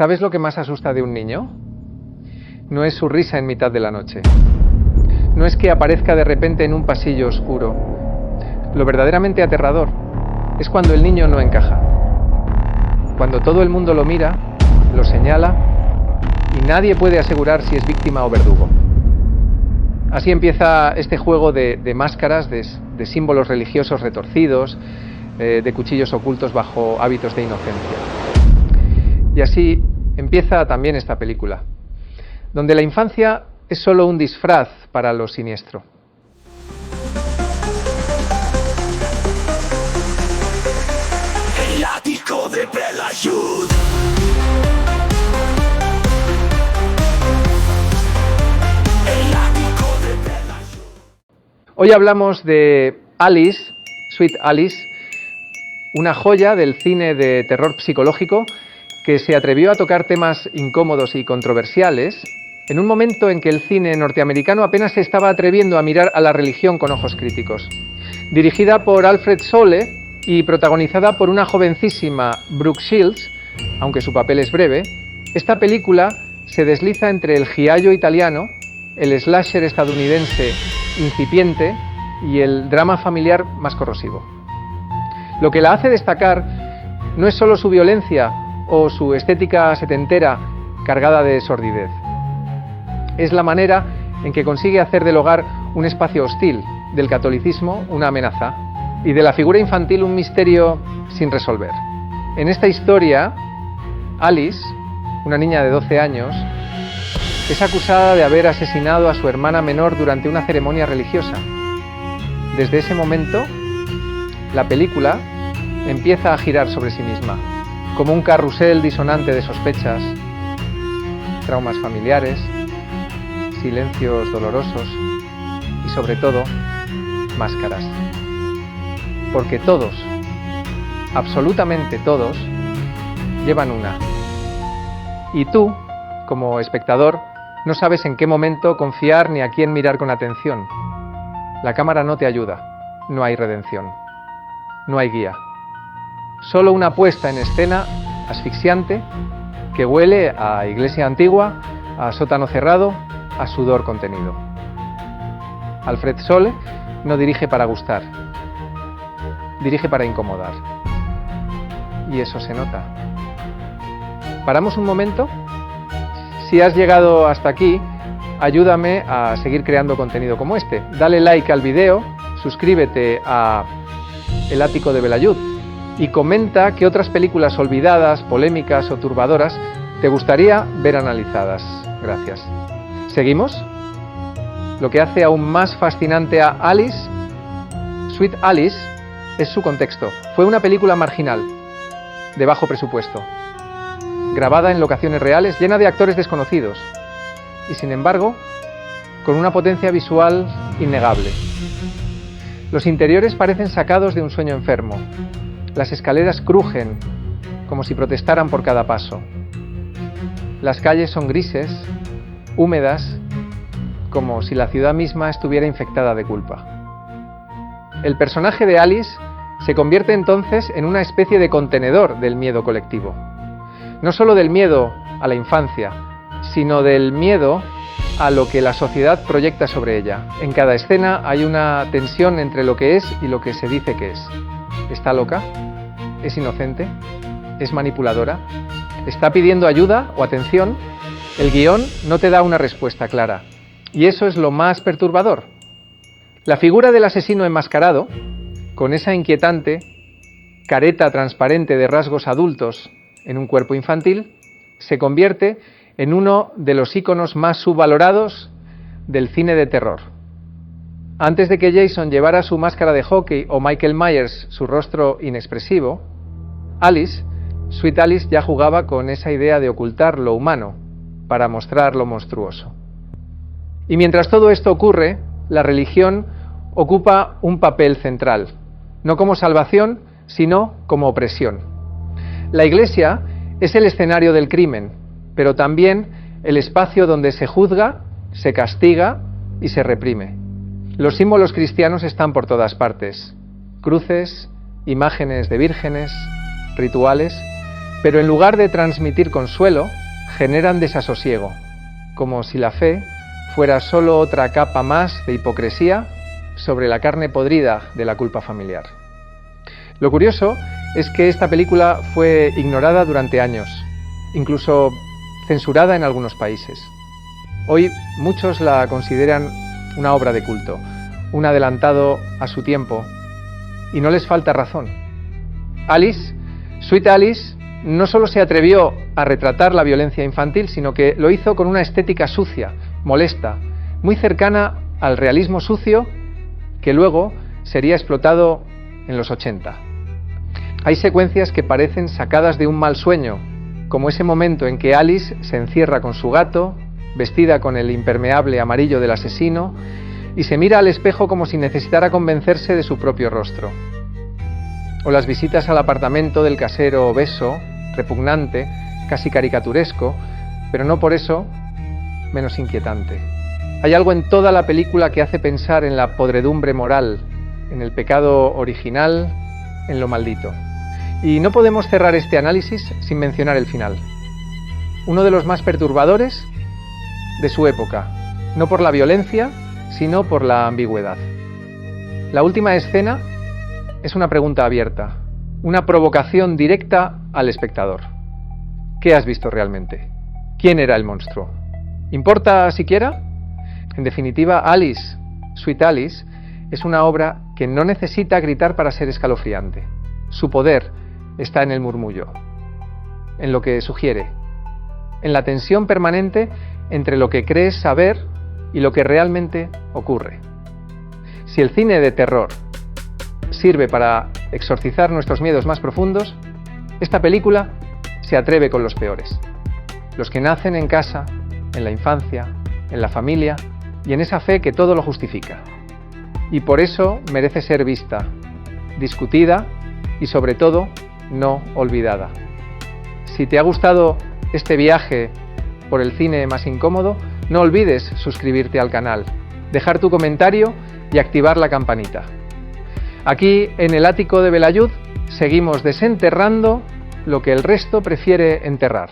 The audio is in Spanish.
¿Sabes lo que más asusta de un niño? No es su risa en mitad de la noche. No es que aparezca de repente en un pasillo oscuro. Lo verdaderamente aterrador es cuando el niño no encaja. Cuando todo el mundo lo mira, lo señala y nadie puede asegurar si es víctima o verdugo. Así empieza este juego de máscaras, de símbolos religiosos retorcidos, de cuchillos ocultos bajo hábitos de inocencia. Y así empieza también esta película, donde la infancia es solo un disfraz para lo siniestro. El ático de Belayud. Hoy hablamos de Alice, Sweet Alice, una joya del cine de terror psicológico que se atrevió a tocar temas incómodos y controversiales en un momento en que el cine norteamericano apenas se estaba atreviendo a mirar a la religión con ojos críticos. Dirigida por Alfred Sole y protagonizada por una jovencísima Brooke Shields, aunque su papel es breve, esta película se desliza entre el giallo italiano, el slasher estadounidense incipiente y el drama familiar más corrosivo. Lo que la hace destacar no es solo su violencia o su estética setentera cargada de sordidez. Es la manera en que consigue hacer del hogar un espacio hostil, del catolicismo una amenaza y de la figura infantil un misterio sin resolver. En esta historia, Alice, una niña de 12 años, es acusada de haber asesinado a su hermana menor durante una ceremonia religiosa. Desde ese momento, la película empieza a girar sobre sí misma, como un carrusel disonante de sospechas, traumas familiares, silencios dolorosos y, sobre todo, máscaras. Porque todos, absolutamente todos, llevan una. Y tú, como espectador, no sabes en qué momento confiar ni a quién mirar con atención. La cámara no te ayuda, no hay redención, no hay guía. Solo una puesta en escena asfixiante que huele a iglesia antigua, a sótano cerrado, a sudor contenido. Alfred Sole no dirige para gustar, dirige para incomodar. Y eso se nota. ¿Paramos un momento? Si has llegado hasta aquí, ayúdame a seguir creando contenido como este. Dale like al video, suscríbete a El ático de Belayud y comenta qué otras películas olvidadas, polémicas o turbadoras te gustaría ver analizadas. Gracias. ¿Seguimos? Lo que hace aún más fascinante a Alice, Sweet Alice, es su contexto. Fue una película marginal, de bajo presupuesto, grabada en locaciones reales, llena de actores desconocidos y, sin embargo, con una potencia visual innegable. Los interiores parecen sacados de un sueño enfermo. Las escaleras crujen como si protestaran por cada paso. Las calles son grises, húmedas, como si la ciudad misma estuviera infectada de culpa. El personaje de Alice se convierte entonces en una especie de contenedor del miedo colectivo. No solo del miedo a la infancia, sino del miedo a lo que la sociedad proyecta sobre ella. En cada escena hay una tensión entre lo que es y lo que se dice que es. ¿Está loca? ¿Es inocente? ¿Es manipuladora? ¿Está pidiendo ayuda o atención? El guión no te da una respuesta clara. Y eso es lo más perturbador. La figura del asesino enmascarado, con esa inquietante careta transparente de rasgos adultos en un cuerpo infantil, se convierte en uno de los íconos más subvalorados del cine de terror. Antes de que Jason llevara su máscara de hockey o Michael Myers su rostro inexpresivo, Alice, Sweet Alice, ya jugaba con esa idea de ocultar lo humano para mostrar lo monstruoso. Y mientras todo esto ocurre, la religión ocupa un papel central, no como salvación, sino como opresión. La Iglesia es el escenario del crimen, pero también el espacio donde se juzga, se castiga y se reprime. Los símbolos cristianos están por todas partes: cruces, imágenes de vírgenes, rituales, pero en lugar de transmitir consuelo, generan desasosiego, como si la fe fuera solo otra capa más de hipocresía sobre la carne podrida de la culpa familiar. Lo curioso es que esta película fue ignorada durante años, incluso censurada en algunos países. Hoy muchos la consideran una obra de culto, un adelantado a su tiempo, y no les falta razón. Alice, Sweet Alice, no solo se atrevió a retratar la violencia infantil, sino que lo hizo con una estética sucia, molesta, muy cercana al realismo sucio que luego sería explotado en los 80. Hay secuencias que parecen sacadas de un mal sueño, como ese momento en que Alice se encierra con su gato, vestida con el impermeable amarillo del asesino, y se mira al espejo como si necesitara convencerse de su propio rostro. O las visitas al apartamento del casero obeso, repugnante, casi caricaturesco, pero no por eso menos inquietante. Hay algo en toda la película que hace pensar en la podredumbre moral, en el pecado original, en lo maldito. Y no podemos cerrar este análisis sin mencionar el final. Uno de los más perturbadores de su época, no por la violencia, sino por la ambigüedad. La última escena es una pregunta abierta, una provocación directa al espectador. ¿Qué has visto realmente? ¿Quién era el monstruo? ¿Importa siquiera? En definitiva, Alice, Sweet Alice, es una obra que no necesita gritar para ser escalofriante. Su poder está en el murmullo, en lo que sugiere, en la tensión permanente entre lo que crees saber y lo que realmente ocurre. Si el cine de terror sirve para exorcizar nuestros miedos más profundos, esta película se atreve con los peores, los que nacen en casa, en la infancia, en la familia y en esa fe que todo lo justifica. Y por eso merece ser vista, discutida y sobre todo no olvidada. Si te ha gustado este viaje por el cine más incómodo, no olvides suscribirte al canal, dejar tu comentario y activar la campanita. Aquí en el ático de Belayud seguimos desenterrando lo que el resto prefiere enterrar.